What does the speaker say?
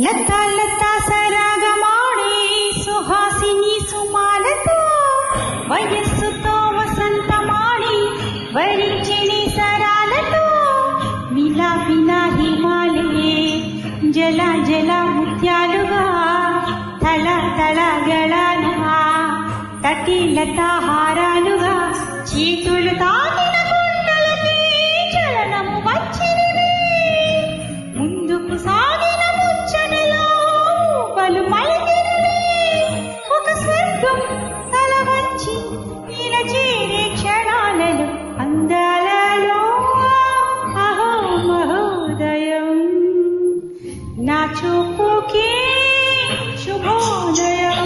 లతా లతా సరాగమాడే సుహాసిని సుమాలతో వయస్సుతో వసంతమాడి వరించిని సరాలతో మిలా మిలా హిమాలయే జల జల ముత్యాలుగా తల తల గళాలుగా తటి లతా హారాలుగా చీతులు తాకిన గుండెలకి చలనము వచ్చినది ముందుకు సాగిన ముచ్చటలో పలు మలికినవి ఒక స్వర్గం తల వంచి ఈయన చేరే క్షణాలలో అందాలలో అహో మహోదయం నా చూపుకే శుభోదయం.